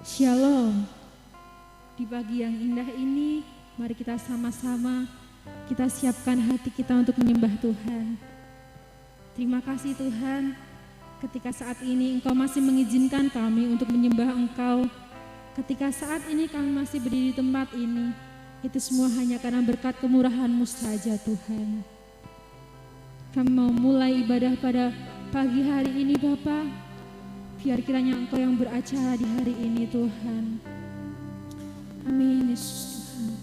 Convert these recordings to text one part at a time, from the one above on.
Shalom. Di pagi yang indah ini, mari kita sama-sama kita siapkan hati kita untuk menyembah Tuhan. Terima kasih Tuhan, ketika saat ini Engkau masih mengizinkan kami untuk menyembah Engkau. Ketika saat ini kami masih berdiri di tempat ini, itu semua hanya karena berkat kemurahan-Mu saja Tuhan. Kami mau mulai ibadah pada pagi hari ini Bapa. Biar kiranya Engkau yang beracara di hari ini Tuhan. Amin Yesus Tuhan.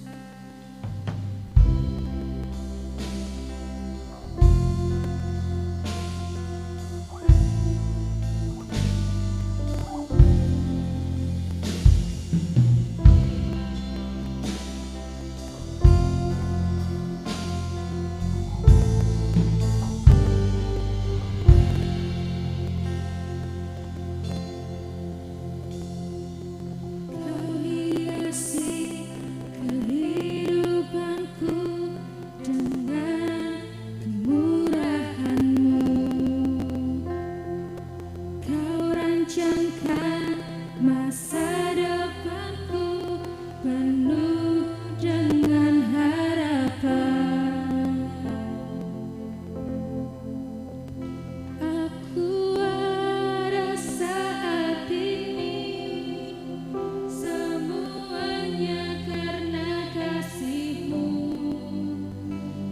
Kehidupanku dengan kemurahan-Mu, Kau rancangkan masa depanku penuh dengan harapan. Aku ada saat ini, semuanya karena kasih-Mu.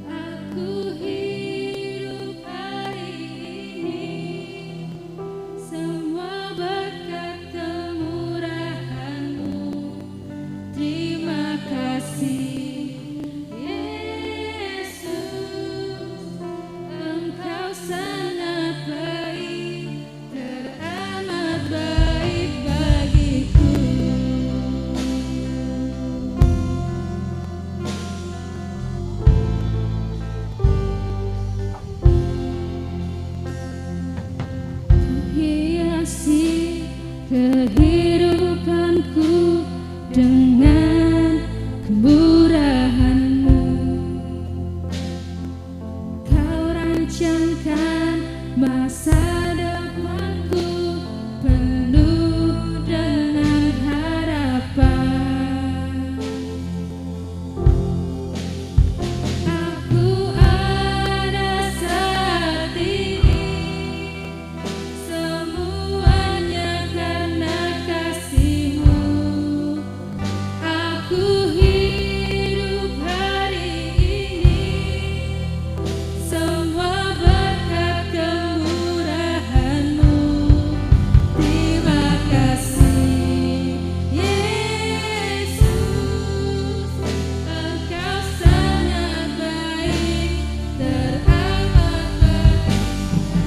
Aku hidup hari ini, semua berkat kemurahan-Mu. Terima kasih Yesus, Engkau sangat baik, teramat baik.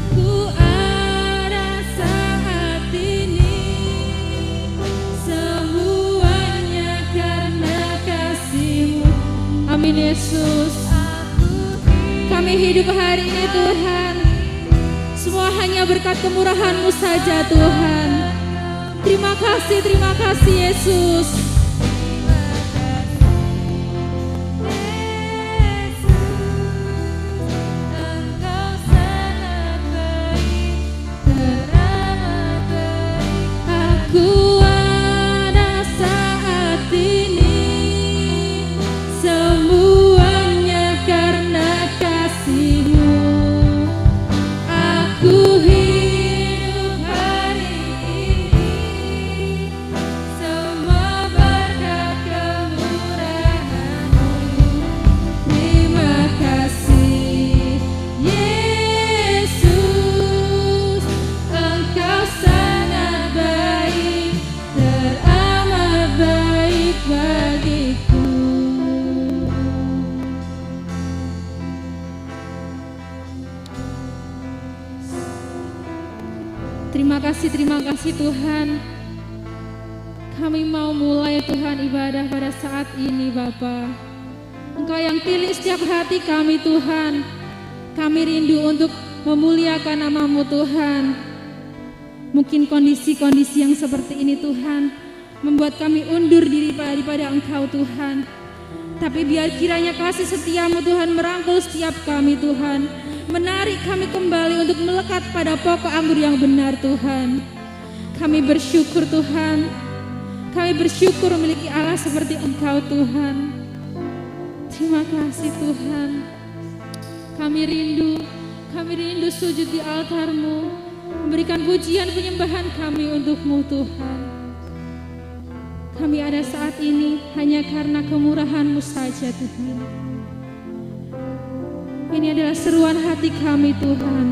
Ku ada saat ini, semuanya karena kasih-Mu. Amin Yesus. Kami hidup hari ini Tuhan, semua hanya berkat kemurahan-Mu saja Tuhan. Terima kasih Yesus. Engkau sangat baik, teramat baik. Aku ada saat ini, semuanya karena kasih-Mu. Aku hidup hari ini, semua berkat kemurahan-Mu. Terima kasih Yesus, Engkau sangat baik, teramat baik bagiku. Terima kasih Tuhan. Kami mau mulai Tuhan ibadah pada saat ini Bapa. Engkau yang pilih setiap hati kami Tuhan. Kami rindu untuk memuliakan nama-Mu Tuhan. Mungkin kondisi-kondisi yang seperti ini Tuhan membuat kami undur diri daripada Engkau Tuhan. Tapi biar kiranya kasih setia-Mu Tuhan merangkul setiap kami Tuhan, menarik kami kembali untuk melekat pada pokok anggur yang benar Tuhan. Kami bersyukur Tuhan, Kami bersyukur memiliki Allah seperti Engkau Tuhan. Terima kasih Tuhan. Kami rindu sujud di altar-Mu, memberikan pujian penyembahan kami untuk-Mu Tuhan. Kami ada saat ini hanya karena kemurahan-Mu saja Tuhan. Ini adalah seruan hati kami Tuhan.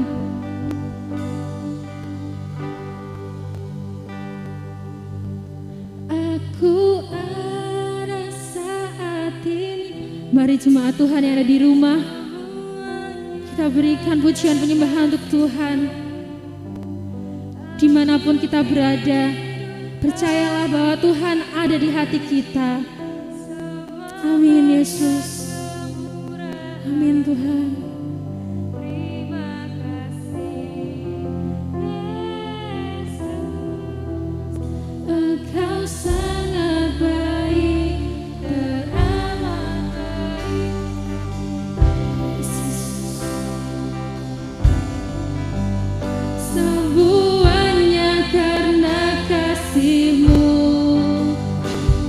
Aku ada saat ini. Mari jemaat Tuhan yang ada di rumah, kita berikan pujian penyembahan untuk Tuhan. Dimanapun kita berada, percayalah bahwa Tuhan ada di hati kita. Amin Yesus. Amin Tuhan. Engkau sangat baik, teramat baik. Semuanya karena kasih-Mu.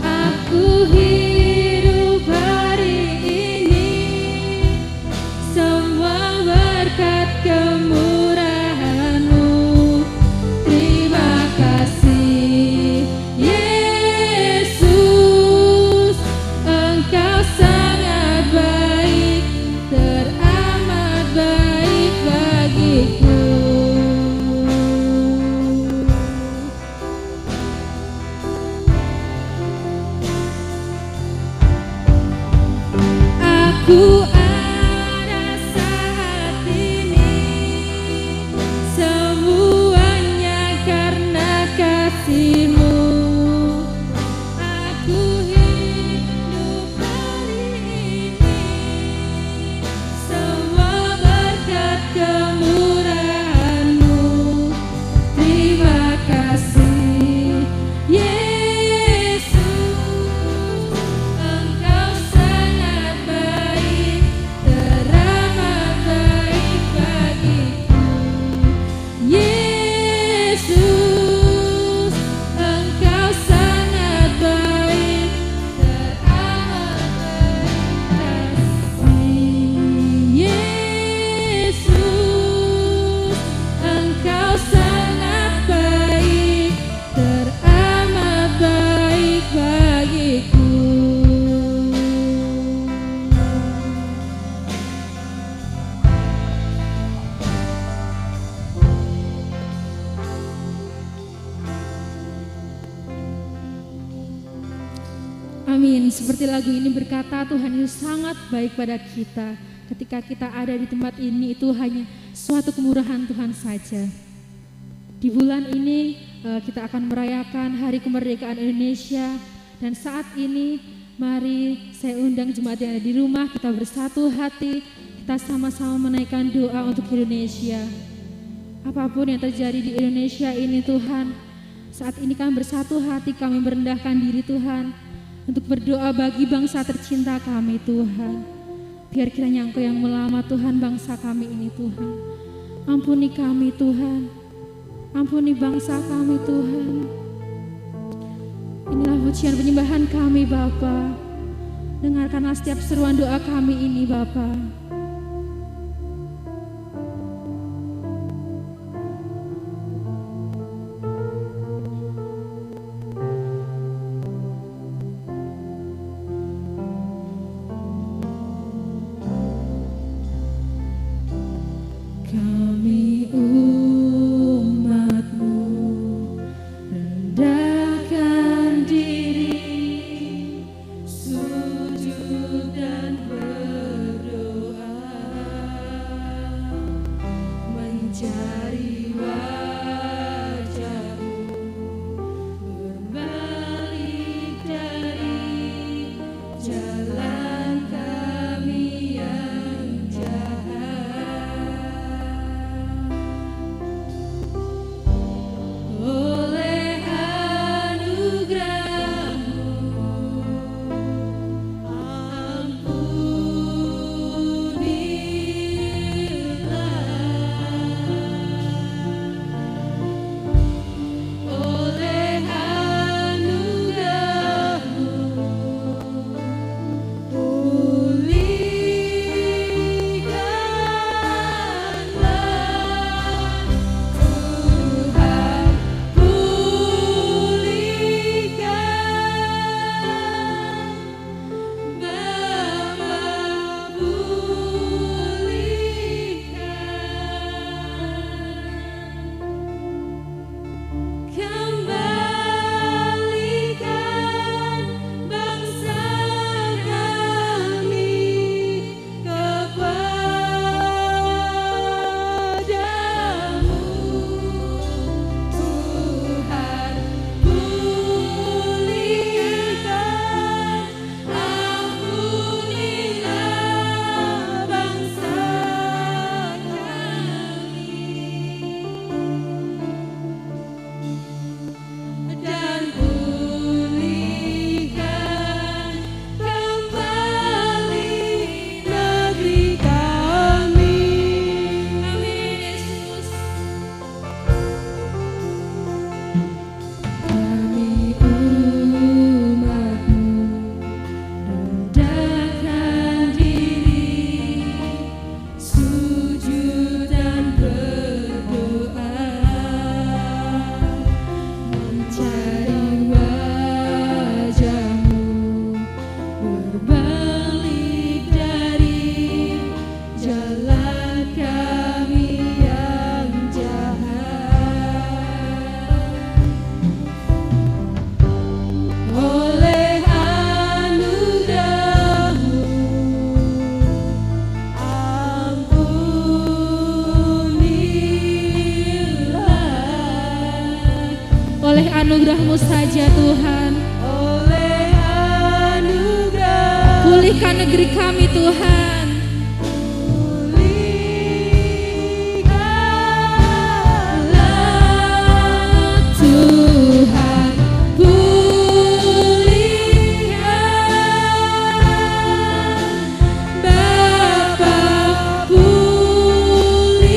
Aku hidup hari ini, semua berkat kemurahan-Mu. Terima kasih Yesus, Engkau sangat baik, teramat baik bagiku. Aku ada saat ini, semuanya karena kasih-Mu. Aku hidup hari ini, semua berkat kemurahan-Mu. Terima kasih Yesus, Engkau sangat baik, teramat baik bagiku. Yesus, Engkau sangat baik, teramat baik kasih. Yesus, Engkau sangat baik, teramat baik bagiku. Amin. Seperti lagu ini berkata, Tuhan Yesus sangat baik pada kita. Ketika kita ada di tempat ini, itu hanya suatu kemurahan Tuhan saja. Di bulan ini kita akan merayakan Hari Kemerdekaan Indonesia. Dan saat ini mari saya undang jemaat yang ada di rumah, kita bersatu hati, kita sama-sama menaikkan doa untuk Indonesia. Apapun yang terjadi di Indonesia ini Tuhan, saat ini kami bersatu hati, kami merendahkan diri Tuhan, untuk berdoa bagi bangsa tercinta kami Tuhan. Biar kiranya Engkau yang melamar Tuhan bangsa kami ini Tuhan. Ampuni kami Tuhan, ampuni bangsa kami Tuhan. Inilah pujian penyembahan kami Bapa. Dengarkanlah setiap seruan doa kami ini Bapa. Kami umat-Mu rendahkan diri, sujud dan berdoa. saja Tuhan. oleh anugerah Pulihkan negeri kami Tuhan. Tuhan pulihkan, Bapa pulihkan,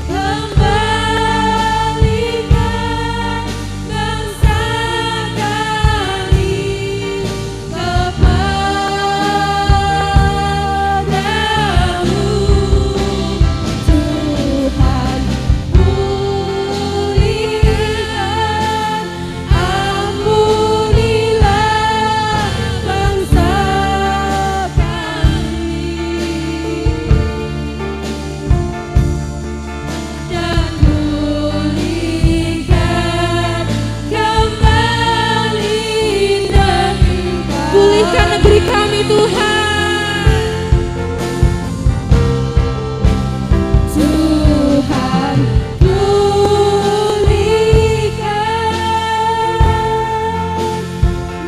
kembalikan bangsa kami kepadamu. Tuhan pulihkan, ampunilah bangsa kami, dan pulihkan kembali negeri kami. Pulihkan negeri kami Tuhan. Tuhan pulihkan,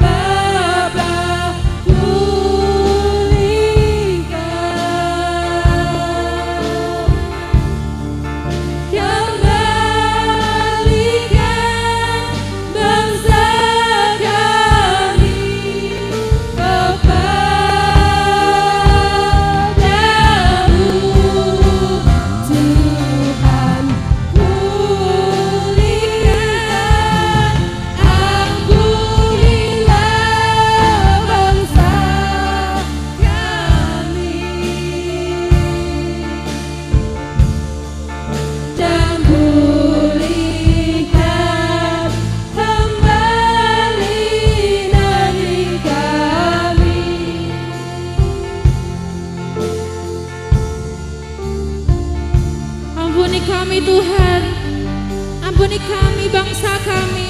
Bapa pulihkan, kembalikan bangsa kami kepadamu. Tuhan pulihkan, ampunilah bangsa kami, dan pulihkan kembali negeri kami. Ampuni kami Tuhan, ampuni kami bangsa kami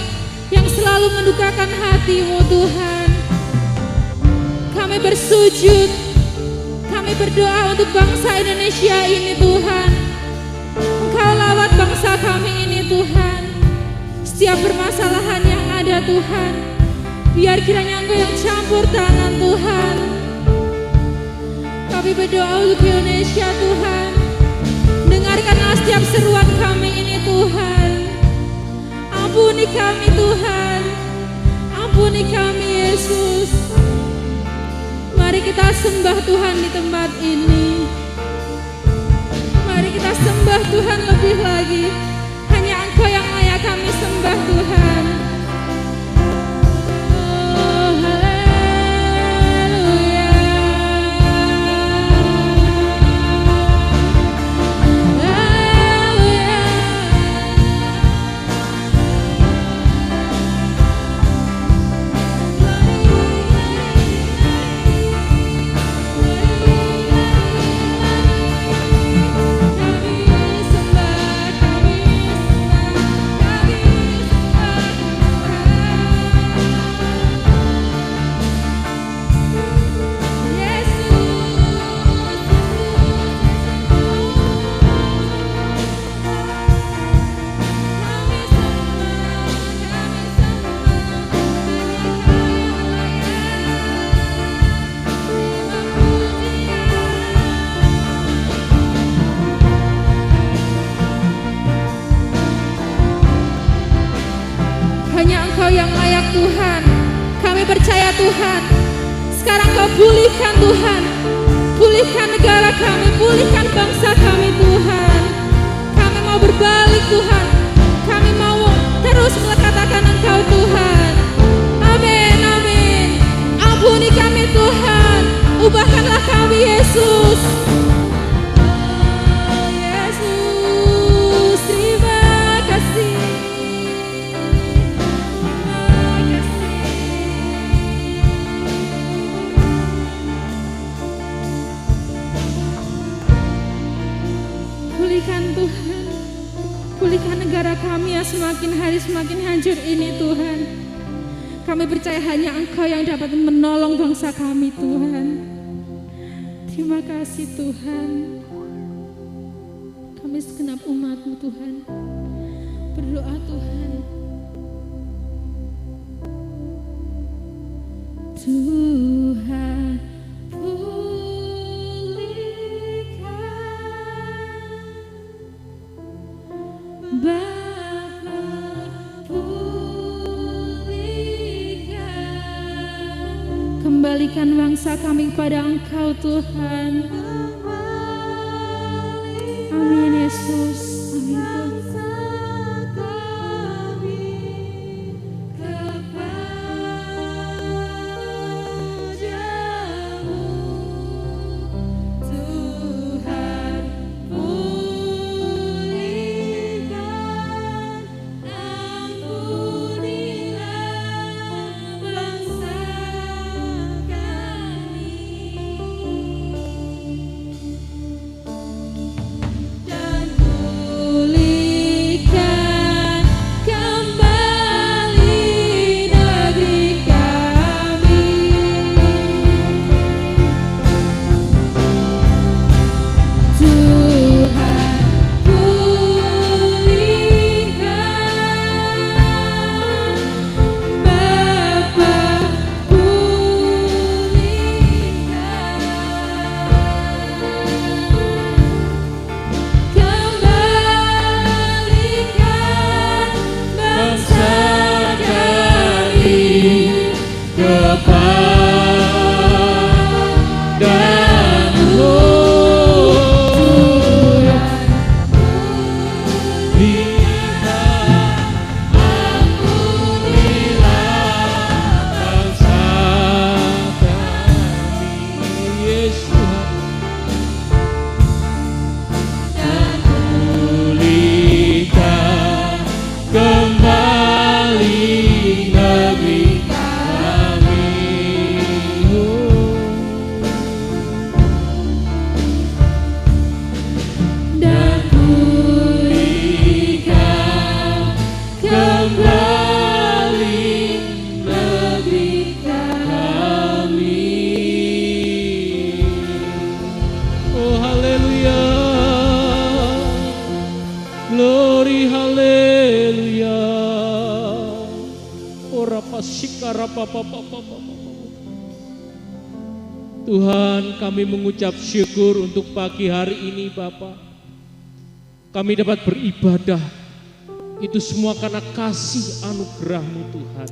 yang selalu mendukakan hati-Mu Tuhan. Kami bersujud, kami berdoa untuk bangsa Indonesia ini Tuhan. Engkau lawat bangsa kami ini Tuhan. Setiap permasalahan yang ada Tuhan, biar kiranya Engkau yang campur tangan Tuhan. Kami berdoa untuk Indonesia Tuhan. Dengarkanlah setiap seruan kami ini Tuhan. Ampuni kami Tuhan, ampuni kami Yesus. Mari kita sembah Tuhan di tempat ini. Mari kita sembah Tuhan lebih lagi. Hanya Engkau yang layak kami sembah Tuhan. Oh, haleluya. Haleluya. Hanya Engkau yang layak Tuhan. Kami percaya Tuhan. Sekarang Kau pulihkan Tuhan. Pulihkan negara kami, pulihkan bangsa kami Tuhan. Kami mau berbalik Tuhan. Kami mau terus melekat-lekat Engkau Tuhan. Amin, amin. Ampuni kami Tuhan. Ubahkanlah kami Yesus. Oh, Yesus, terima kasih. Pulihkan Tuhan, pulihkan negara kami yang semakin hari semakin hancur ini Tuhan. Kami percaya hanya Engkau yang dapat menolong bangsa kami Tuhan. Terima kasih Tuhan. Kami segenap umat-Mu Tuhan, berdoa Tuhan. Tuhan pulihkan, Bapa pulihkan, kembalikan bangsa kami kepada Engkau Tuhan. Amin Yesus. Amin Tuhan, kami mengucap syukur untuk pagi hari ini Bapa. Kami dapat beribadah, itu semua karena kasih anugerah-Mu Tuhan.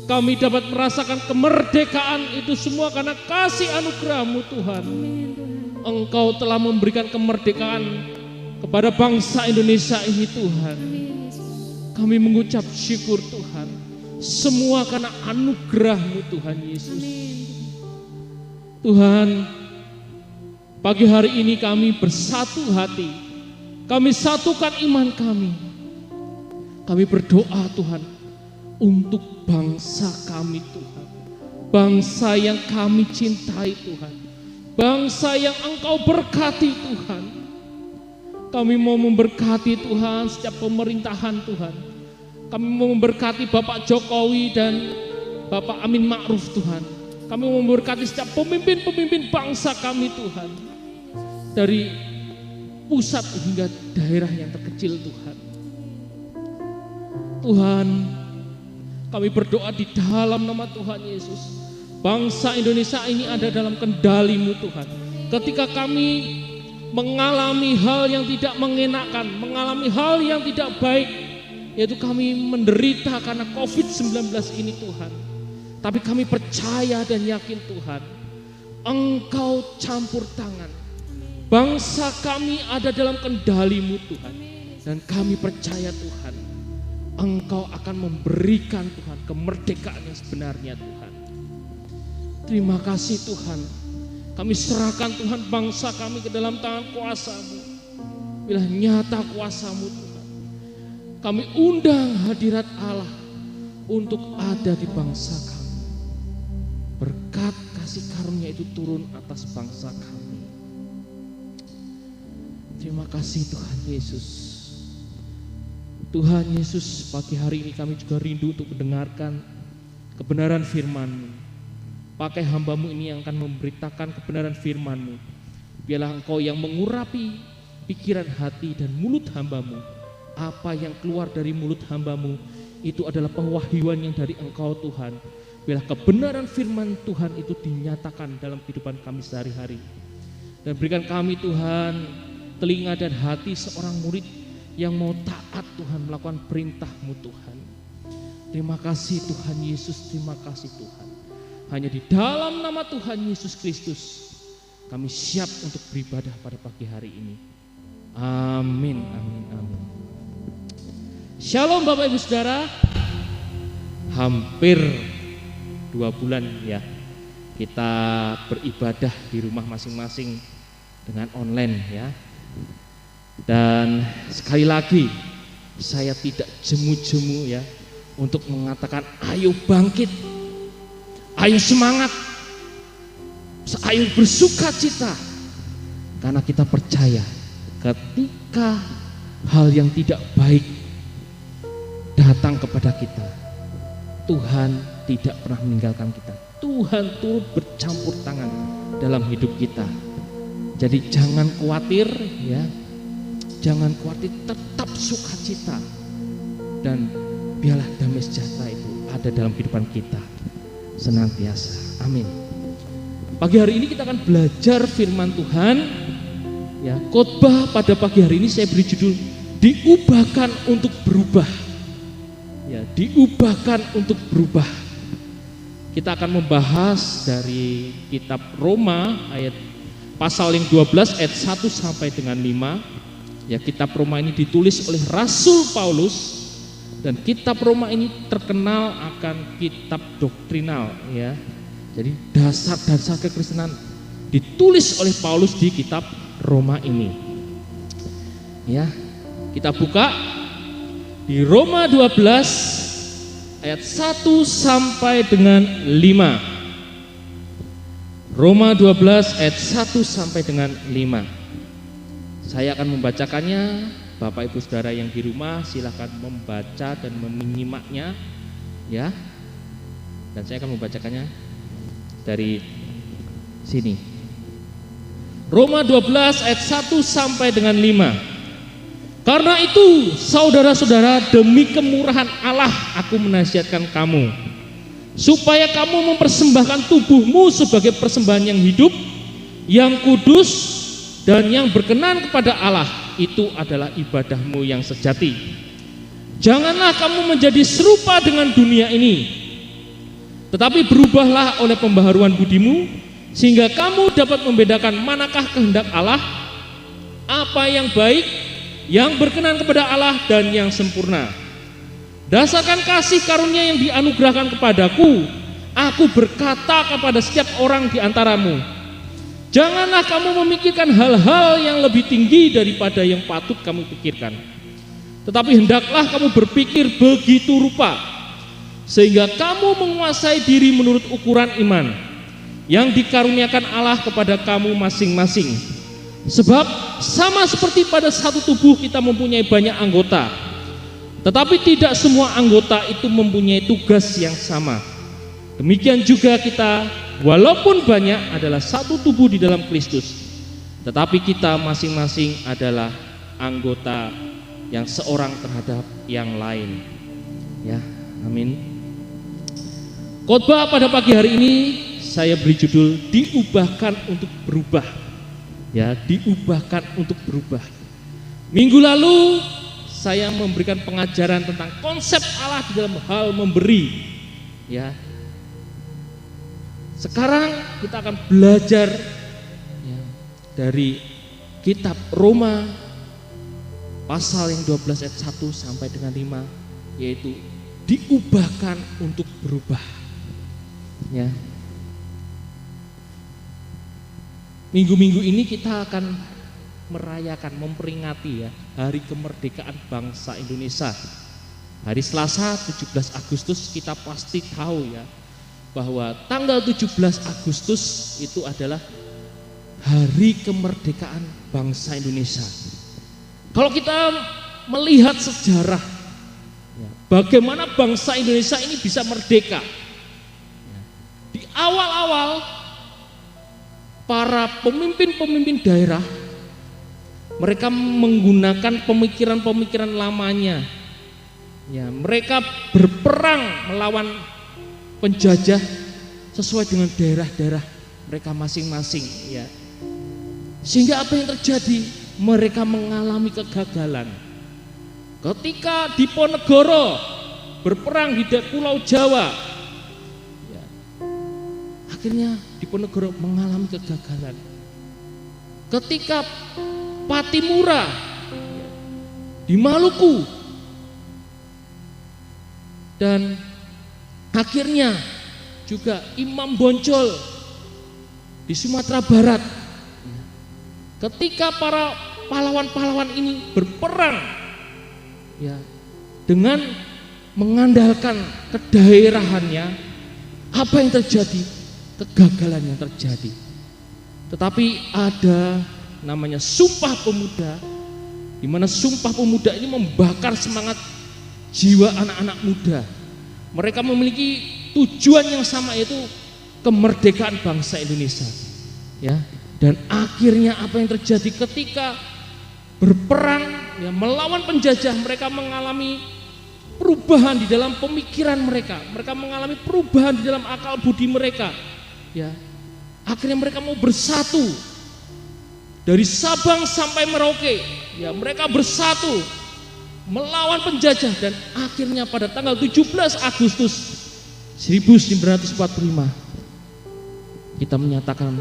Kami dapat merasakan kemerdekaan, itu semua karena kasih anugerah-Mu Tuhan. Engkau telah memberikan kemerdekaan kepada bangsa Indonesia ini Tuhan. Kami mengucap syukur Tuhan, semua karena anugerah-Mu Tuhan Yesus. Tuhan, pagi hari ini kami bersatu hati, kami satukan iman kami. Kami berdoa Tuhan untuk bangsa kami Tuhan, bangsa yang kami cintai Tuhan, bangsa yang Engkau berkati Tuhan. Kami mau memberkati Tuhan setiap pemerintahan Tuhan. Kami mau memberkati Bapak Jokowi dan Bapak Amin Ma'ruf Tuhan. Kami mau memberkati setiap pemimpin-pemimpin bangsa kami Tuhan, dari pusat hingga daerah yang terkecil Tuhan. Tuhan, kami berdoa di dalam nama Tuhan Yesus, bangsa Indonesia ini ada dalam kendali-Mu Tuhan. Ketika kami mengalami hal yang tidak mengenakan, mengalami hal yang tidak baik, yaitu kami menderita karena COVID-19 ini Tuhan. Tapi kami percaya dan yakin Tuhan, Engkau campur tangan. Bangsa kami ada dalam kendali-Mu Tuhan. Dan kami percaya Tuhan, Engkau akan memberikan Tuhan kemerdekaan yang sebenarnya Tuhan. Terima kasih Tuhan. Kami serahkan Tuhan bangsa kami ke dalam tangan kuasa-Mu. Bila nyata kuasa-Mu Tuhan, kami undang hadirat Allah untuk ada di bangsa kami. Berkat kasih karunia itu turun atas bangsa kami. Terima kasih Tuhan Yesus. Tuhan Yesus, pagi hari ini kami juga rindu untuk mendengarkan kebenaran firman-Mu. Pakai hamba-Mu ini yang akan memberitakan kebenaran firman-Mu. Biarlah Engkau yang mengurapi, pikiran hati dan mulut hamba-Mu. Apa yang keluar dari mulut hamba-Mu itu adalah pewahyuan yang dari Engkau Tuhan. Biarlah kebenaran firman Tuhan itu dinyatakan dalam kehidupan kami sehari-hari. Dan berikan kami Tuhan telinga dan hati seorang murid yang mau taat Tuhan, melakukan perintah-Mu Tuhan. Terima kasih Tuhan Yesus, terima kasih Tuhan. Hanya di dalam nama Tuhan Yesus Kristus kami siap untuk beribadah pada pagi hari ini. Amin, amin, amin. Shalom Bapak Ibu Saudara. Hampir 2 bulan ya kita beribadah di rumah masing-masing dengan online ya. Dan sekali lagi saya tidak jemu-jemu ya untuk mengatakan ayo bangkit, ayo semangat, ayo bersuka cita, karena kita percaya ketika hal yang tidak baik datang kepada kita, Tuhan tidak pernah meninggalkan kita. Tuhan turut bercampur tangan dalam hidup kita. Jadi jangan khawatir ya, jangan khawatir, tetap sukacita, dan biarlah damai sejahtera itu ada dalam kehidupan kita senantiasa. Amin. Pagi hari ini kita akan belajar firman Tuhan. Ya, khotbah pada pagi hari ini saya beri judul diubahkan untuk berubah. Ya, diubahkan untuk berubah. Kita akan membahas dari kitab Roma ayat pasal yang 12 ayat 1 sampai dengan 5. Ya, kitab Roma ini ditulis oleh Rasul Paulus, dan kitab Roma ini terkenal akan kitab doktrinal ya. Jadi dasar-dasar kekristenan ditulis oleh Paulus di kitab Roma ini. Ya, kita buka di Roma 12 ayat 1 sampai dengan 5. Roma 12 ayat 1 sampai dengan 5. Saya akan membacakannya. Bapak Ibu Saudara yang di rumah silakan membaca dan menyimaknya ya. Dan saya akan membacakannya dari sini. Roma 12 ayat 1 sampai dengan 5. Karena itu saudara-saudara, demi kemurahan Allah aku menasihatkan kamu, supaya kamu mempersembahkan tubuhmu sebagai persembahan yang hidup, yang kudus, dan yang berkenan kepada Allah. Itu adalah ibadahmu yang sejati. Janganlah kamu menjadi serupa dengan dunia ini, tetapi berubahlah oleh pembaharuan budimu, sehingga kamu dapat membedakan manakah kehendak Allah, apa yang baik, yang berkenan kepada Allah, dan yang sempurna. Dasarkan kasih karunia yang dianugerahkan kepadaku, aku berkata kepada setiap orang di antaramu, janganlah kamu memikirkan hal-hal yang lebih tinggi daripada yang patut kamu pikirkan, tetapi hendaklah kamu berpikir begitu rupa, sehingga kamu menguasai diri menurut ukuran iman yang dikaruniakan Allah kepada kamu masing-masing. Sebab sama seperti pada satu tubuh kita mempunyai banyak anggota, tetapi tidak semua anggota itu mempunyai tugas yang sama. Demikian juga kita, walaupun banyak, adalah satu tubuh di dalam Kristus, tetapi kita masing-masing adalah anggota yang seorang terhadap yang lain. Ya, amin. Khotbah pada pagi hari ini saya beri judul diubahkan untuk berubah. Ya, diubahkan untuk berubah. Minggu lalu saya memberikan pengajaran tentang konsep Allah di dalam hal memberi. Ya. Sekarang kita akan belajar ya, dari kitab Roma pasal yang 12 ayat 1 sampai dengan 5, yaitu diubahkan untuk berubah. Ya. Minggu-minggu ini kita akan merayakan, memperingati ya Hari Kemerdekaan Bangsa Indonesia. Hari Selasa 17 Agustus kita pasti tahu ya bahwa tanggal 17 Agustus itu adalah Hari Kemerdekaan Bangsa Indonesia. Kalau kita melihat sejarah ya, bagaimana bangsa Indonesia ini bisa merdeka ya, di awal-awal para pemimpin-pemimpin daerah Mereka menggunakan pemikiran-pemikiran lamanya. Ya, mereka berperang melawan penjajah sesuai dengan daerah-daerah mereka masing-masing, ya. Sehingga apa yang terjadi? Mereka mengalami kegagalan. Ketika Diponegoro berperang di Pulau Jawa, ya, akhirnya Diponegoro mengalami kegagalan. Ketika Patimura, ya, di Maluku, dan akhirnya juga Imam Bonjol di Sumatera Barat. Ketika para pahlawan-pahlawan ini berperang, ya, dengan mengandalkan kedaerahannya, apa yang terjadi? Kegagalan yang terjadi. Tetapi ada namanya Sumpah Pemuda, di mana Sumpah Pemuda ini membakar semangat jiwa anak-anak muda. Mereka memiliki tujuan yang sama, yaitu kemerdekaan bangsa Indonesia. Ya, dan akhirnya apa yang terjadi ketika berperang, ya, melawan penjajah, mereka mengalami perubahan di dalam pemikiran mereka. Mereka mengalami perubahan di dalam akal budi mereka. Ya, akhirnya mereka mau bersatu dari Sabang sampai Merauke. Ya, mereka bersatu melawan penjajah, dan akhirnya pada tanggal 17 Agustus 1945 kita menyatakan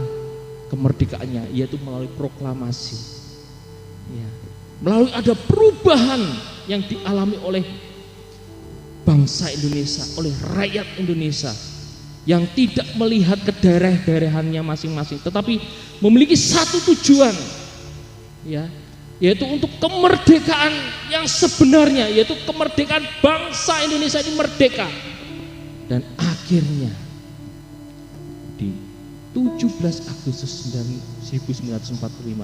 kemerdekaannya, yaitu melalui proklamasi. Ya, melalui ada perubahan yang dialami oleh bangsa Indonesia, oleh rakyat Indonesia yang tidak melihat ke daerah-daerahannya masing-masing, tetapi memiliki satu tujuan, ya, yaitu untuk kemerdekaan yang sebenarnya, yaitu kemerdekaan bangsa Indonesia ini merdeka. Dan akhirnya di 17 Agustus 1945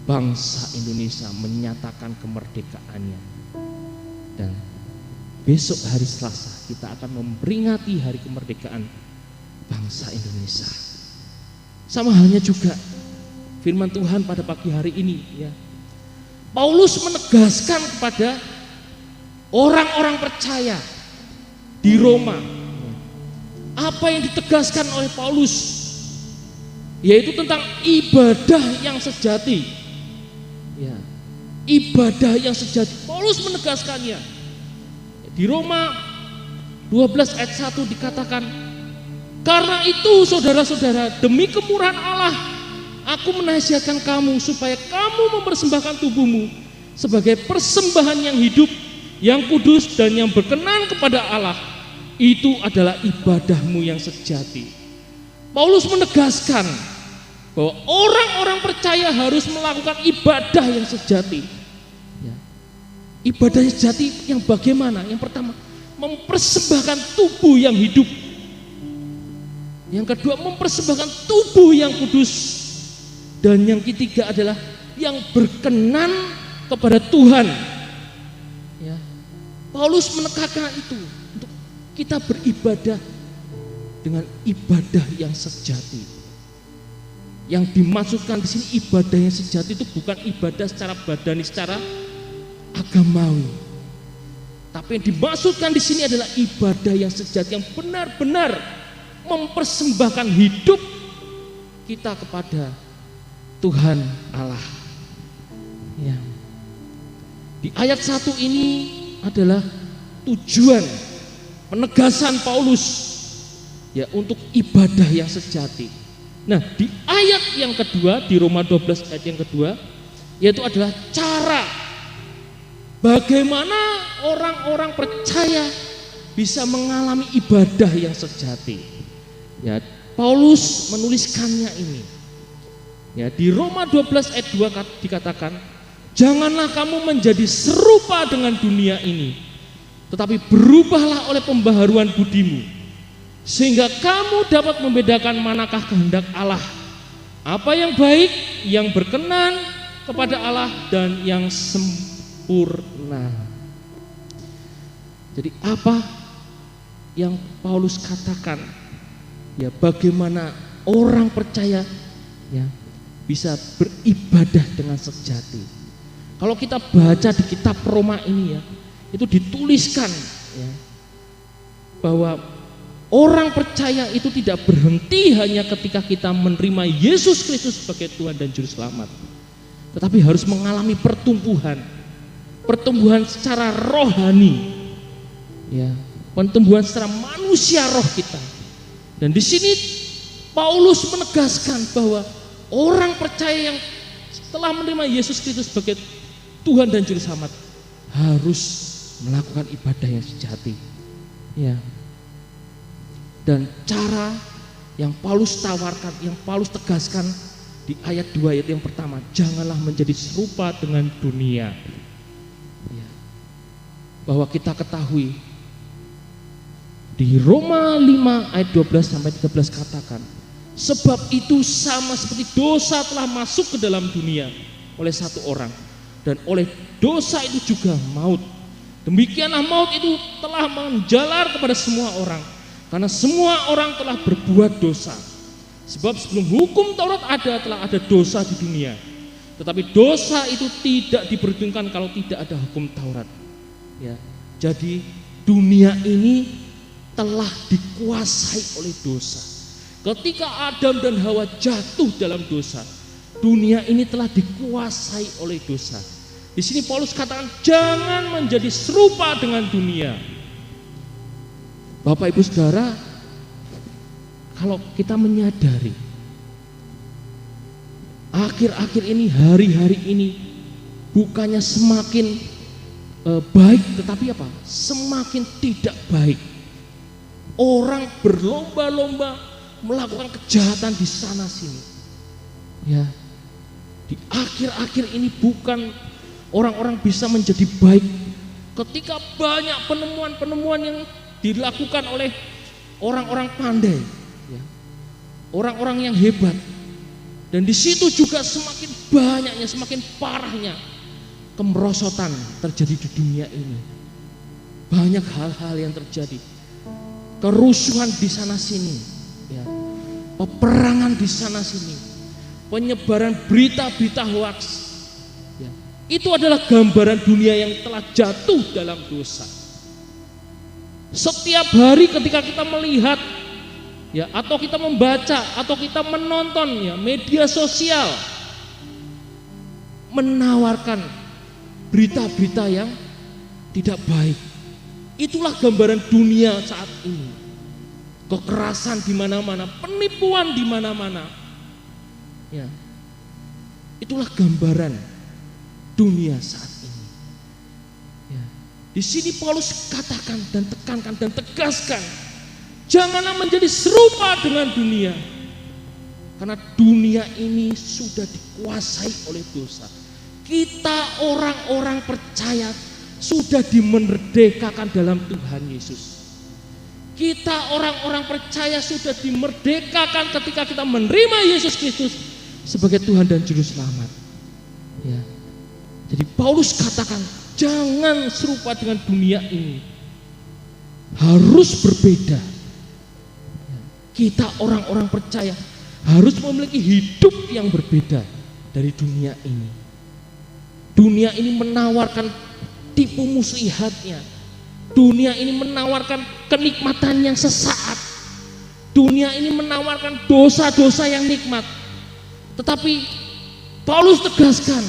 bangsa Indonesia menyatakan kemerdekaannya. Dan besok hari Selasa kita akan memperingati hari kemerdekaan bangsa Indonesia. Sama halnya juga firman Tuhan pada pagi hari ini, ya. Paulus menegaskan kepada orang-orang percaya di Roma. Apa yang ditegaskan oleh Paulus? Yaitu tentang ibadah yang sejati. Ya, ibadah yang sejati. Paulus menegaskannya. Di Roma 12 ayat 1 dikatakan, karena itu saudara-saudara, demi kemurahan Allah, aku menasihatkan kamu supaya kamu mempersembahkan tubuhmu sebagai persembahan yang hidup, yang kudus, dan yang berkenan kepada Allah. Itu adalah ibadahmu yang sejati. Paulus menegaskan bahwa orang-orang percaya harus melakukan ibadah yang sejati. Ya. Ibadah yang sejati yang bagaimana? Yang pertama, mempersembahkan tubuh yang hidup. Yang kedua, mempersembahkan tubuh yang kudus. Dan yang ketiga adalah yang berkenan kepada Tuhan. Ya. Paulus menekankan itu untuk kita beribadah dengan ibadah yang sejati. Yang dimaksudkan di sini ibadah yang sejati itu bukan ibadah secara badani, secara agamawi. Tapi yang dimaksudkan di sini adalah ibadah yang sejati, yang benar-benar mempersembahkan hidup kita kepada Tuhan Allah. Ya. Di ayat 1 ini adalah tujuan penegasan Paulus, ya, untuk ibadah yang sejati. Nah, di ayat yang kedua, di Roma 12 ayat yang kedua, yaitu adalah cara bagaimana orang-orang percaya bisa mengalami ibadah yang sejati. Ya, Paulus menuliskannya ini. Ya, di Roma 12 ayat 2 dikatakan, janganlah kamu menjadi serupa dengan dunia ini, tetapi berubahlah oleh pembaharuan budimu, sehingga kamu dapat membedakan manakah kehendak Allah, apa yang baik, yang berkenan kepada Allah, dan yang sempurna. Jadi apa yang Paulus katakan? Ya, bagaimana orang percaya, ya, bisa beribadah dengan sejati. Kalau kita baca di kitab Roma ini ya, itu dituliskan ya, bahwa orang percaya itu tidak berhenti hanya ketika kita menerima Yesus Kristus sebagai Tuhan dan Juru Selamat, tetapi harus mengalami pertumbuhan secara rohani, ya, pertumbuhan secara manusia roh kita. Dan di sini Paulus menegaskan bahwa orang percaya yang setelah menerima Yesus Kristus sebagai Tuhan dan Juru Selamat harus melakukan ibadah yang sejati, ya. Dan cara yang Paulus tawarkan, yang Paulus tegaskan di ayat 2 ayat yang pertama, janganlah menjadi serupa dengan dunia. Ya. Bahwa kita ketahui di Roma 5 ayat 12 sampai 13 katakan, sebab itu sama seperti dosa telah masuk ke dalam dunia oleh satu orang, dan oleh dosa itu juga maut. Demikianlah maut itu telah menjalar kepada semua orang, karena semua orang telah berbuat dosa. Sebab sebelum hukum Taurat telah ada dosa di dunia. Tetapi dosa itu tidak diperhitungkan kalau tidak ada hukum Taurat. Ya, jadi dunia ini telah dikuasai oleh dosa. Ketika Adam dan Hawa jatuh dalam dosa, dunia ini telah dikuasai oleh dosa. Di sini Paulus katakan jangan menjadi serupa dengan dunia. Bapak Ibu Saudara, kalau kita menyadari akhir-akhir ini, hari-hari ini bukannya semakin baik, tetapi apa? Semakin tidak baik. Orang berlomba-lomba melakukan kejahatan di sana sini. Ya. Di akhir-akhir ini bukan orang-orang bisa menjadi baik ketika banyak penemuan-penemuan yang dilakukan oleh orang-orang pandai, ya, orang-orang yang hebat. Dan di situ juga semakin banyaknya, semakin parahnya kemerosotan terjadi di dunia ini. Banyak hal-hal yang terjadi, kerusuhan di sana sini, ya, peperangan di sana sini, penyebaran berita-berita hoax, ya. Itu adalah gambaran dunia yang telah jatuh dalam dosa. Setiap hari ketika kita melihat, ya, atau kita membaca, atau kita menonton, ya, media sosial menawarkan berita-berita yang tidak baik. Itulah gambaran dunia saat ini. Kekerasan di mana-mana, penipuan di mana-mana. Ya. Itulah gambaran dunia saat ini. Ya. Di sini Paulus katakan dan tekankan dan tegaskan, janganlah menjadi serupa dengan dunia. Karena dunia ini sudah dikuasai oleh dosa. Kita orang-orang percaya sudah dimerdekakan dalam Tuhan Yesus. Kita orang-orang percaya sudah dimerdekakan ketika kita menerima Yesus Kristus sebagai Tuhan dan Juru Selamat. Ya. Jadi Paulus katakan jangan serupa dengan dunia ini, harus berbeda. Kita orang-orang percaya harus memiliki hidup yang berbeda dari dunia ini. Dunia ini menawarkan tipu muslihatnya. Dunia ini menawarkan kenikmatan yang sesaat. Dunia ini menawarkan dosa-dosa yang nikmat. Tetapi Paulus tegaskan,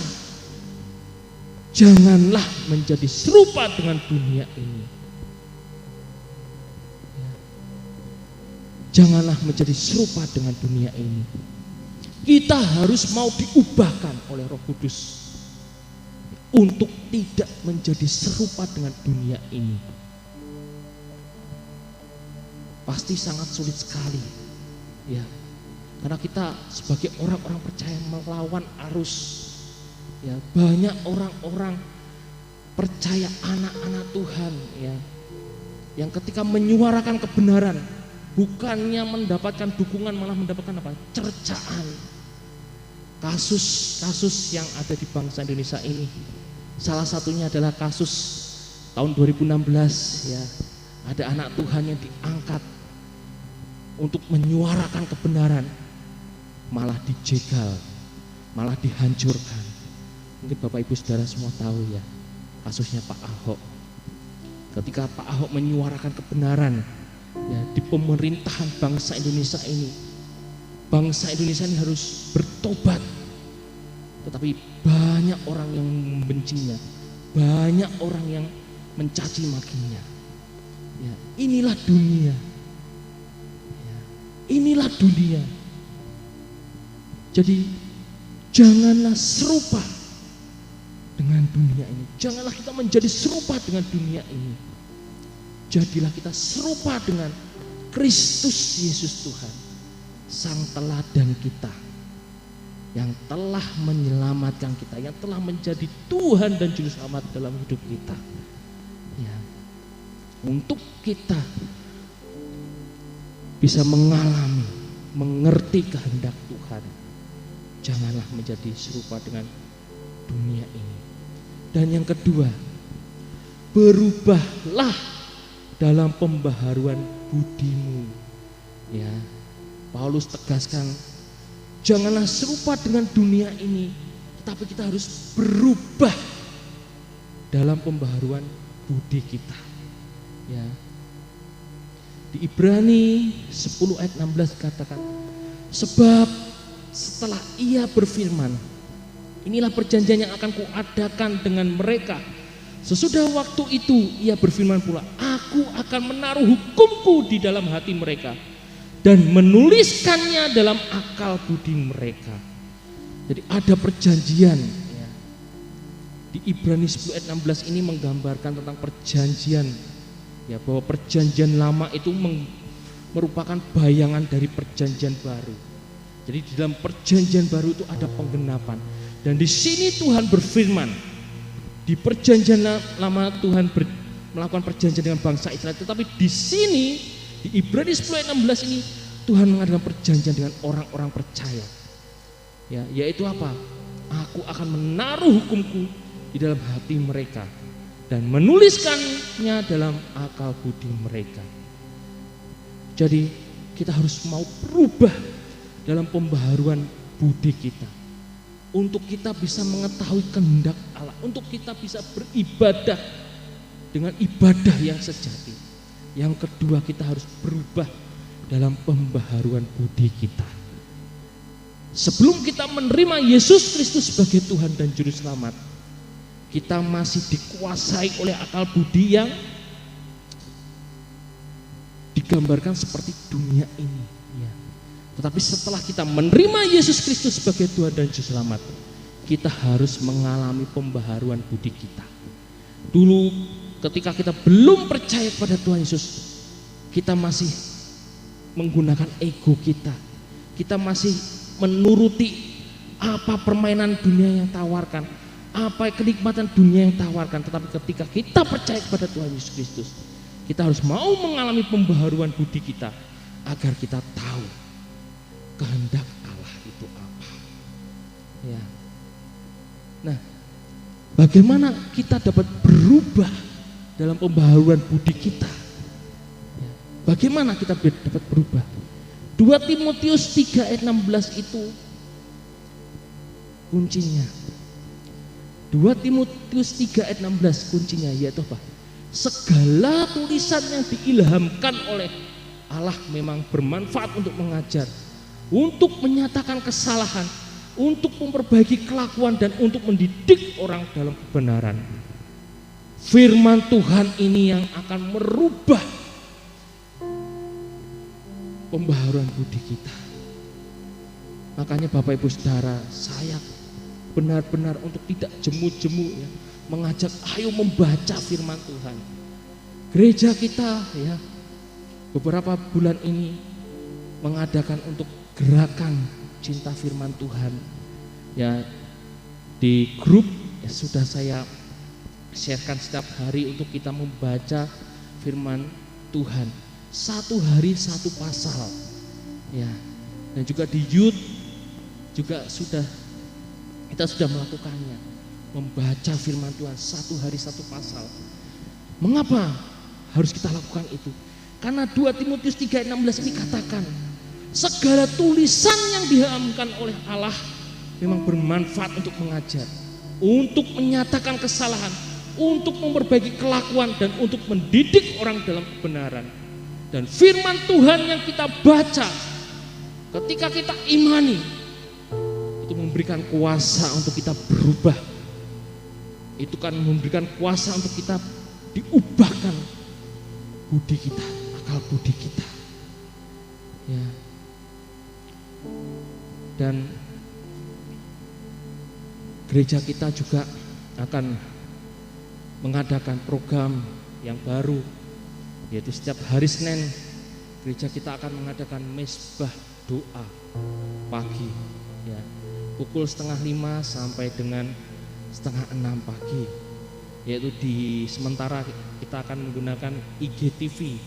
janganlah menjadi serupa dengan dunia ini. Janganlah menjadi serupa dengan dunia ini. Kita harus mau diubahkan oleh Roh Kudus untuk tidak menjadi serupa dengan dunia ini. Pasti sangat sulit sekali, ya, karena kita sebagai orang-orang percaya melawan arus. Ya, banyak orang-orang percaya, anak-anak Tuhan, ya, yang ketika menyuarakan kebenaran bukannya mendapatkan dukungan, malah mendapatkan apa? Cercaan. Kasus-kasus yang ada di bangsa Indonesia ini, salah satunya adalah kasus tahun 2016, ya, ada anak Tuhan yang diangkat untuk menyuarakan kebenaran, malah dijegal, malah dihancurkan. Mungkin Bapak Ibu Saudara semua tahu ya, kasusnya Pak Ahok. Ketika Pak Ahok menyuarakan kebenaran ya di pemerintahan bangsa Indonesia ini, bangsa Indonesia ini harus bertobat. Tetapi banyak orang yang membencinya, banyak orang yang mencaci makinya. Ya, inilah dunia. Ya, inilah dunia. Jadi janganlah serupa dengan dunia ini. Janganlah kita menjadi serupa dengan dunia ini. Jadilah kita serupa dengan Kristus Yesus Tuhan, Sang teladan kita, yang telah menyelamatkan kita, yang telah menjadi Tuhan dan Juru Selamat dalam hidup kita. Ya. Untuk kita bisa mengalami, mengerti kehendak Tuhan, janganlah menjadi serupa dengan dunia ini. Dan yang kedua, berubahlah dalam pembaharuan budimu. Ya, Paulus tegaskan, janganlah serupa dengan dunia ini, tetapi kita harus berubah dalam pembaharuan budi kita. Ya. Di Ibrani 10 ayat 16 katakan, sebab setelah ia berfirman, inilah perjanjian yang akan kuadakan dengan mereka. Sesudah waktu itu ia berfirman pula, aku akan menaruh hukumku di dalam hati mereka dan menuliskannya dalam akal budi mereka. Jadi ada perjanjian ya. Di Ibrani 10 ayat 16 ini menggambarkan tentang perjanjian ya, bahwa perjanjian lama itu merupakan bayangan dari perjanjian baru. Jadi di dalam perjanjian baru itu ada penggenapan. Dan di sini Tuhan berfirman, di perjanjian lama Tuhan melakukan perjanjian dengan bangsa Israel, tetapi di sini di Ibrani 10 ayat 16 ini Tuhan mengadakan perjanjian dengan orang-orang percaya. Ya, yaitu apa? Aku akan menaruh hukumku di dalam hati mereka dan menuliskannya dalam akal budi mereka. Jadi kita harus mau berubah dalam pembaharuan budi kita, untuk kita bisa mengetahui kehendak Allah, untuk kita bisa beribadah dengan ibadah yang sejati. Yang kedua, kita harus berubah dalam pembaharuan budi kita. Sebelum kita menerima Yesus Kristus sebagai Tuhan dan Juru Selamat, kita masih dikuasai oleh akal budi yang digambarkan seperti dunia ini ya. Tetapi setelah kita menerima Yesus Kristus sebagai Tuhan dan Juru Selamat, kita harus mengalami pembaharuan budi kita. Dulu ketika kita belum percaya kepada Tuhan Yesus, kita masih menggunakan ego kita. Kita masih menuruti apa permainan dunia yang tawarkan, apa kenikmatan dunia yang tawarkan. Tetapi ketika kita percaya kepada Tuhan Yesus Kristus, kita harus mau mengalami pembaharuan budi kita agar kita tahu kehendak Allah itu apa. Ya. Nah, bagaimana kita dapat berubah dalam pembaharuan budi kita? Ya. Bagaimana kita dapat berubah? 2 Timotius 3 ayat 16 itu kuncinya. 2 Timotius 3 ayat 16 kuncinya, yaitu apa? Segala tulisan yang diilhamkan oleh Allah memang bermanfaat untuk mengajar, untuk menyatakan kesalahan, untuk memperbaiki kelakuan, dan untuk mendidik orang dalam kebenaran. Firman Tuhan ini yang akan merubah pembaharuan budi kita. Makanya Bapak Ibu Saudara, saya benar-benar untuk tidak jemu-jemu ya, mengajak ayo membaca firman Tuhan. Gereja kita ya beberapa bulan ini mengadakan untuk gerakan cinta firman Tuhan ya, di grup ya, sudah saya sharekan setiap hari untuk kita membaca firman Tuhan, 1 hari 1 pasal ya. Dan juga di youth juga kita sudah melakukannya, membaca firman Tuhan 1 hari 1 pasal. Mengapa harus kita lakukan itu? Karena 2 Timotius 3 ayat 16 ini katakan, segala tulisan yang diilhamkan oleh Allah memang bermanfaat untuk mengajar, untuk menyatakan kesalahan, untuk memperbaiki kelakuan, dan untuk mendidik orang dalam kebenaran. Dan firman Tuhan yang kita baca, ketika kita imani, itu memberikan kuasa untuk kita berubah. Itu kan memberikan kuasa untuk kita diubahkan budi kita, akal budi kita. Ya. Dan gereja kita juga akan mengadakan program yang baru, yaitu setiap hari Senin gereja kita akan mengadakan mesbah doa pagi, ya, pukul 5:30 sampai dengan 5:30 pagi, yaitu sementara kita akan menggunakan IGTV,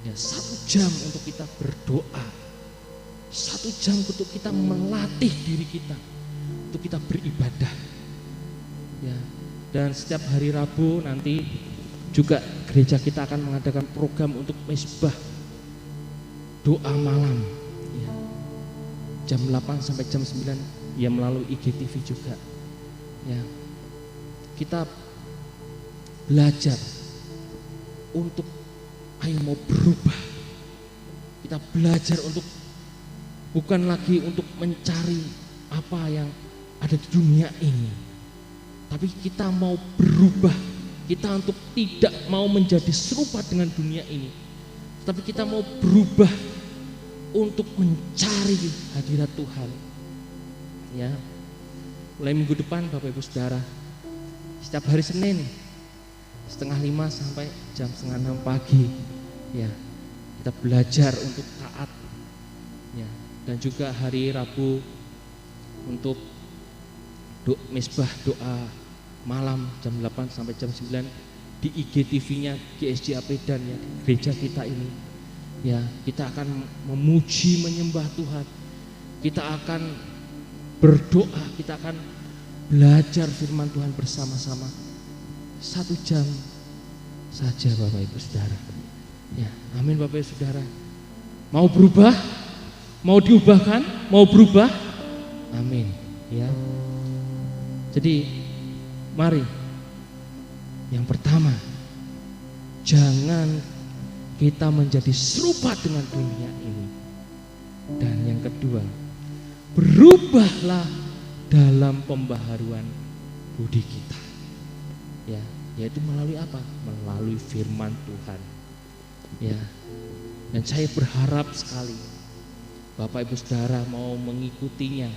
ya, 1 jam untuk kita berdoa, 1 jam untuk kita melatih diri kita, untuk kita beribadah, ya. Dan setiap hari Rabu nanti juga gereja kita akan mengadakan program untuk mesbah doa malam, ya, jam 8 sampai jam 9, ya, melalui IGTV juga, ya. Kita belajar untuk ayo mau berubah. Kita belajar untuk bukan lagi untuk mencari apa yang ada di dunia ini, tapi kita mau berubah. Kita untuk tidak mau menjadi serupa dengan dunia ini, tapi kita mau berubah untuk mencari hadirat Tuhan, ya. Mulai minggu depan Bapak Ibu Saudara, setiap hari Senin 5:30 sampai jam 5:30 pagi, ya, kita belajar untuk taat, ya. Dan juga hari Rabu untuk mesbah doa malam jam 8 sampai jam 9 di IGTV-nya GSJ Apedan, ya, di gereja kita ini, ya. Kita akan memuji menyembah Tuhan, kita akan berdoa, kita akan belajar firman Tuhan bersama-sama 1 jam saja Bapak Ibu Saudara, ya. Amin Bapak Ibu Saudara. Mau berubah? Mau diubahkan? Mau berubah? Amin, ya. Jadi mari, yang pertama, jangan kita menjadi serupa dengan dunia ini. Dan yang kedua, berubahlah dalam pembaharuan budi kita, ya, yaitu melalui apa? Melalui firman Tuhan, ya. Dan saya berharap sekali Bapak Ibu Saudara mau mengikutinya,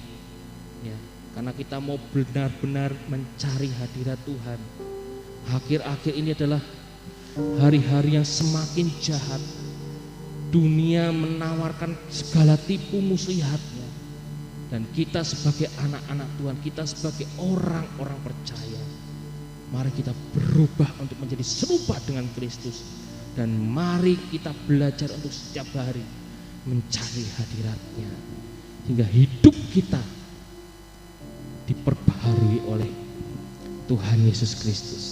ya, karena kita mau benar-benar mencari hadirat Tuhan. Akhir-akhir ini adalah hari-hari yang semakin jahat. Dunia menawarkan segala tipu muslihatnya, dan kita sebagai anak-anak Tuhan, kita sebagai orang-orang percaya, mari kita berubah untuk menjadi serupa dengan Kristus. Dan mari kita belajar untuk setiap hari mencari hadirat-Nya, hingga hidup kita diperbaharui oleh Tuhan Yesus Kristus.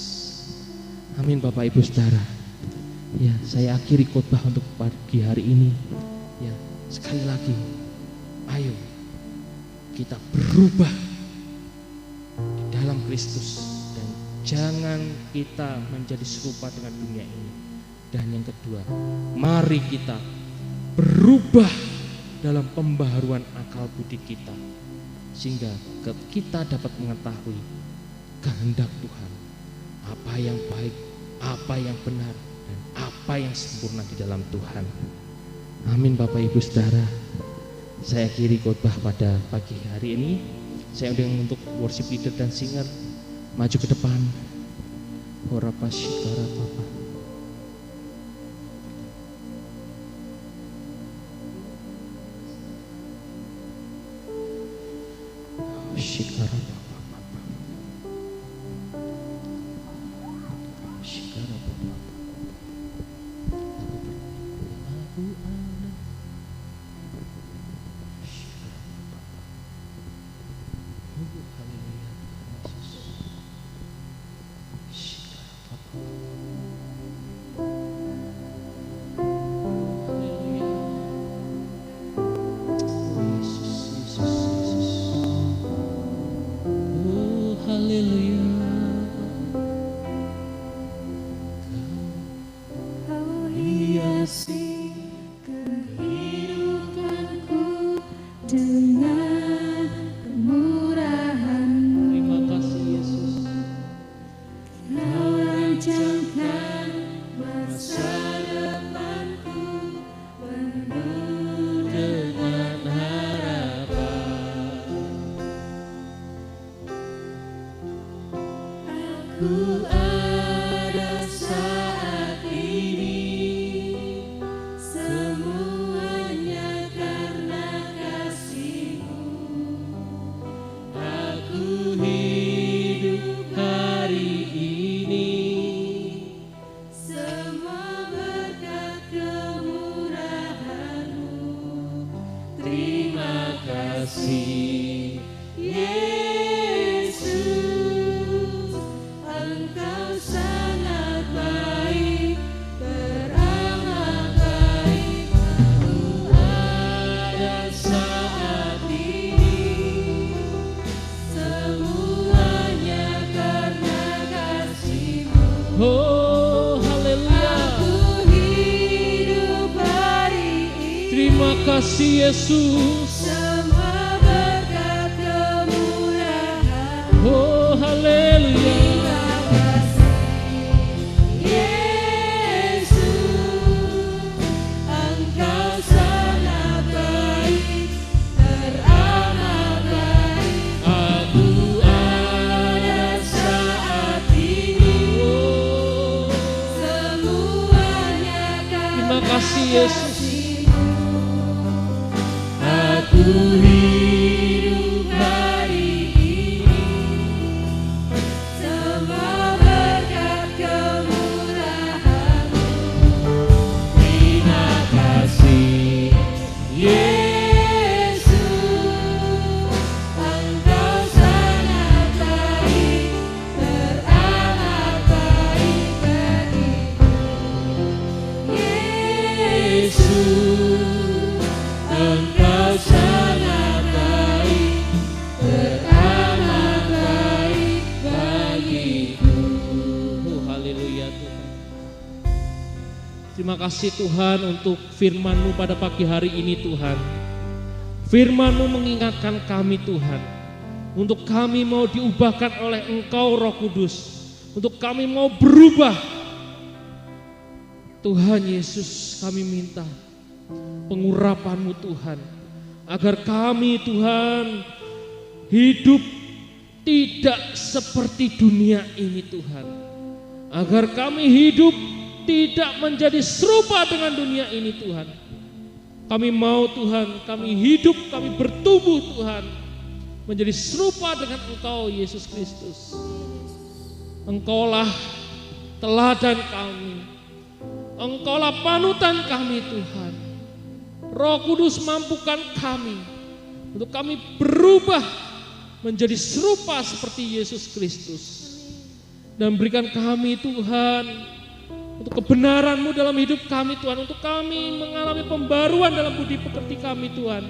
Amin Bapak Ibu Saudara. Ya, saya akhiri khotbah untuk pagi hari ini. Ya, sekali lagi, ayo kita berubah di dalam Kristus, dan jangan kita menjadi serupa dengan dunia ini. Dan yang kedua, mari kita berubah dalam pembaharuan akal budi kita, sehingga kita dapat mengetahui kehendak Tuhan, apa yang baik, apa yang benar, dan apa yang sempurna di dalam Tuhan. Amin Bapak Ibu Saudara. Saya akhiri khotbah pada pagi hari ini. Saya undang untuk worship leader dan singer maju ke depan. Horapa shikara papa. Shikara papa papa. Shikara papa. Aku ada. Shikara papa. Haleluya Yesus. Shikara papa. Haleluya. Yesus, Yesus, Yesus. kasih kehidupanku dengan kemurahan-Mu. Terima kasih Yesus. Kau rancangkan masa depanku penuh dengan harapan. Aku ada saat ini, semuanya karena kasih-Mu. Aku hidup hari ini, semua berkat kemurahan-Mu. Terima kasih Yesus, Engkau sangat baik, teramat baik. Aku ada saat ini, semuanya karena kasih-Mu. Oh, haleluya. Aku hidup hari ini, Terima kasih Yesus. semua berkat kemurahan-Mu. Oh, haleluya. Terima kasih Yesus, Engkau sangat baik, teramat baik. Aku ada saat ini, Oh, semuanya terima karena kasih Yesus. kasih-Mu. Aku hidup hari ini, semua berkat kemurahan-Mu. Terima kasih Yesus, Engkau sangat baik, teramat baik bagiku. Yesus, Engkau sangat baik, teramat baik bagiku. Oh, haleluya Tuhan. Terima kasih Tuhan untuk firman-Mu pada pagi hari ini Tuhan. Firman-Mu mengingatkan kami Tuhan, untuk kami mau diubahkan oleh Engkau Roh Kudus, untuk kami mau berubah. Tuhan Yesus, kami minta pengurapan-Mu Tuhan, agar kami Tuhan hidup tidak seperti dunia ini Tuhan, agar kami hidup tidak menjadi serupa dengan dunia ini Tuhan. Kami mau Tuhan, kami hidup, kami bertumbuh Tuhan, menjadi serupa dengan Engkau Yesus Kristus. Engkaulah teladan kami, Engkaulah panutan kami Tuhan. Roh Kudus mampukan kami untuk kami berubah menjadi serupa seperti Yesus Kristus. Dan berikan kami Tuhan untuk kebenaran-Mu dalam hidup kami Tuhan, untuk kami mengalami pembaruan dalam budi pekerti kami Tuhan,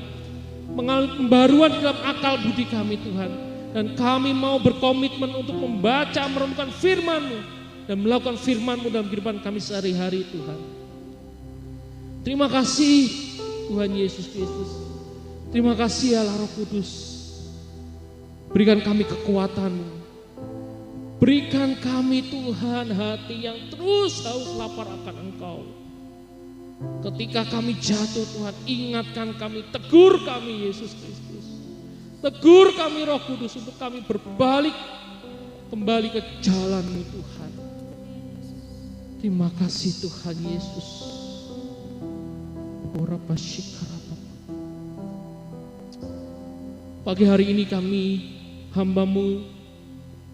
mengalami pembaruan dalam akal budi kami Tuhan. Dan kami mau berkomitmen untuk membaca, merenungkan firman-Mu dan melakukan firman-Mu dalam kehidupan kami sehari-hari Tuhan. Terima kasih Tuhan Yesus Kristus. Terima kasih Allah Roh Kudus. Berikan kami kekuatan-Mu. Berikan kami Tuhan hati yang terus haus lapar akan Engkau. Ketika kami jatuh Tuhan, ingatkan kami, tegur kami Yesus Kristus. Tegur kami Roh Kudus untuk kami berbalik kembali ke jalan-Mu Tuhan. Terima kasih Tuhan Yesus. Pagi hari ini kami hamba-Mu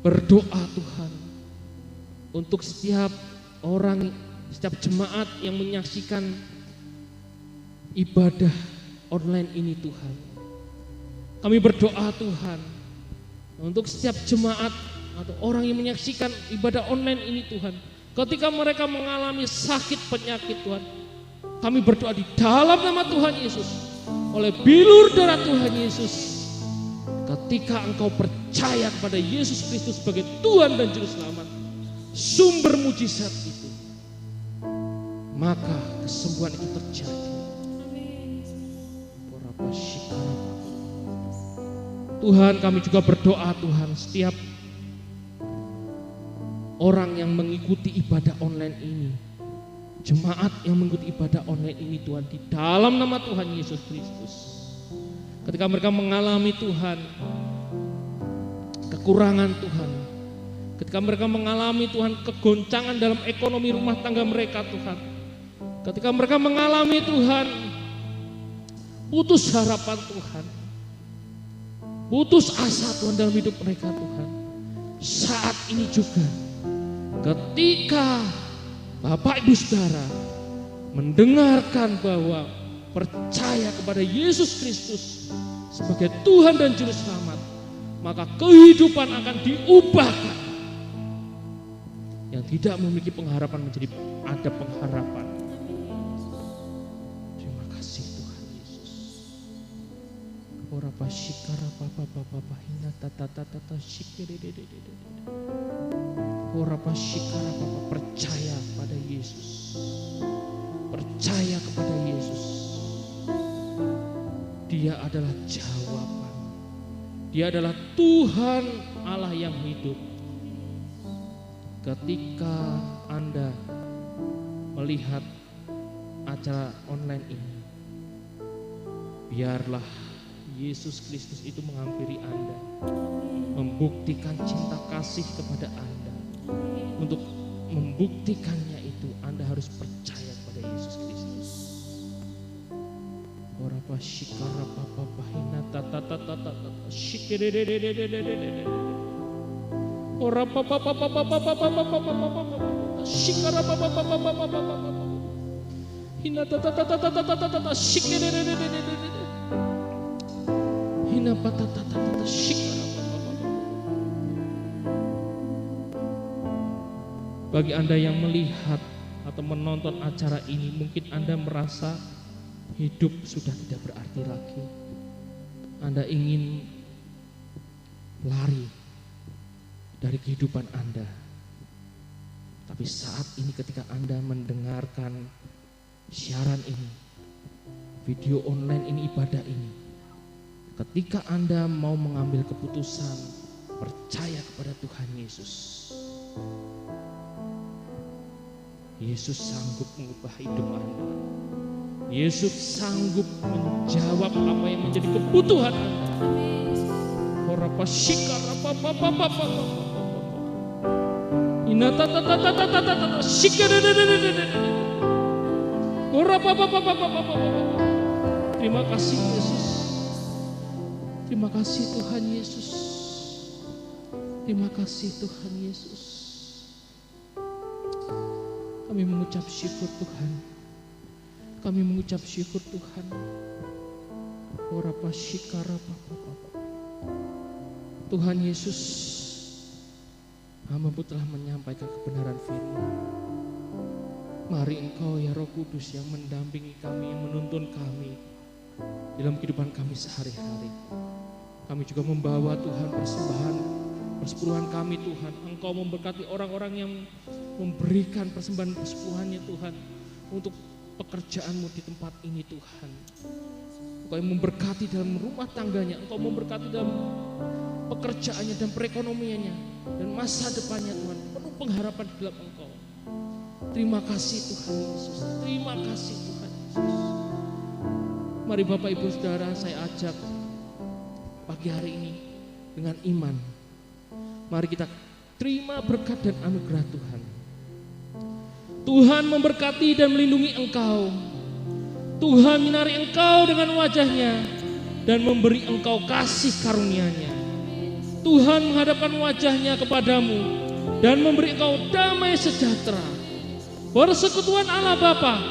berdoa Tuhan untuk setiap orang, setiap jemaat yang menyaksikan ibadah online ini Tuhan. Kami berdoa Tuhan untuk setiap jemaat atau orang yang menyaksikan ibadah online ini Tuhan. Ketika mereka mengalami sakit penyakit Tuhan, kami berdoa di dalam nama Tuhan Yesus, oleh bilur darah Tuhan Yesus, ketika engkau percaya kepada Yesus Kristus sebagai Tuhan dan Juru Selamat, sumber mujizat itu, maka kesembuhan itu terjadi. Tuhan, kami juga berdoa Tuhan, setiap orang yang mengikuti ibadah online ini, jemaat yang mengikuti ibadah online ini Tuhan, di dalam nama Tuhan Yesus Kristus, ketika mereka mengalami Tuhan kekurangan Tuhan, ketika mereka mengalami Tuhan kegoncangan dalam ekonomi rumah tangga mereka Tuhan, ketika mereka mengalami Tuhan putus harapan Tuhan, putus asa Tuhan dalam hidup mereka Tuhan, saat ini juga ketika Bapak Ibu Saudara mendengarkan bahwa percaya kepada Yesus Kristus sebagai Tuhan dan Juru Selamat, maka kehidupan akan diubahkan. Yang tidak memiliki pengharapan menjadi ada pengharapan. Terima kasih Tuhan Yesus. Ora pasikara papa hina tata sikere. Ora pasikara papa, percaya pada Yesus. Percaya kepada Yesus. Dia adalah jawaban. Dia adalah Tuhan Allah yang hidup. Ketika Anda melihat acara online ini, biarlah Yesus Kristus itu menghampiri Anda, membuktikan cinta kasih kepada Anda. Untuk membuktikannya itu Anda harus percaya kepada Yesus Kristus. Ora pasikara papa pahina tata shikere. Ora papa shikara papa hina tata shikere. Hina tata shikara. Bagi Anda yang melihat atau menonton acara ini, mungkin Anda merasa hidup sudah tidak berarti lagi. Anda ingin lari dari kehidupan Anda. Tapi saat ini ketika Anda mendengarkan siaran ini, video online ini, ibadah ini, ketika Anda mau mengambil keputusan percaya kepada Tuhan Yesus, Yesus sanggup mengubah hidup Anda. Yesus sanggup menjawab apa yang menjadi kebutuhan Anda. Ora pasikara papa. Ina tata sikere. Ora papa. Terima kasih Yesus. Terima kasih Tuhan Yesus. Terima kasih Tuhan Yesus. Kami mengucap syukur Tuhan. Kami mengucap syukur Tuhan. Ora pasikara papa. Tuhan Yesus, hamba-Mu telah menyampaikan kebenaran firman. Mari Engkau ya Roh Kudus yang mendampingi kami, yang menuntun kami dalam kehidupan kami sehari-hari. Kami juga membawa Tuhan persepuluhan kami Tuhan. Engkau memberkati orang-orang yang memberikan persembahan persepuluhannya Tuhan untuk pekerjaan-Mu di tempat ini Tuhan. Engkau yang memberkati dalam rumah tangganya, Engkau memberkati dalam pekerjaannya dan perekonomiannya dan masa depannya Tuhan, penuh pengharapan di dalam Engkau. Terima kasih Tuhan Yesus. Terima kasih Tuhan Yesus. Mari Bapak Ibu Saudara, saya ajak pagi hari ini dengan iman. Mari kita terima berkat dan anugerah Tuhan. Tuhan memberkati dan melindungi engkau. Tuhan menyinari engkau dengan wajahnya dan memberi engkau kasih karunia-Nya. Tuhan menghadapkan wajahnya kepadamu dan memberi engkau damai sejahtera. Persekutuan Allah Bapa,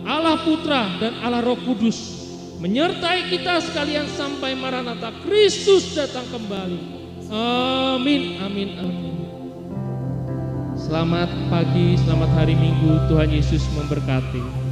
Allah Putra dan Allah Roh Kudus menyertai kita sekalian sampai Maranatha, Kristus datang kembali. Amin, amin, amin. Selamat pagi, selamat hari Minggu, Tuhan Yesus memberkati.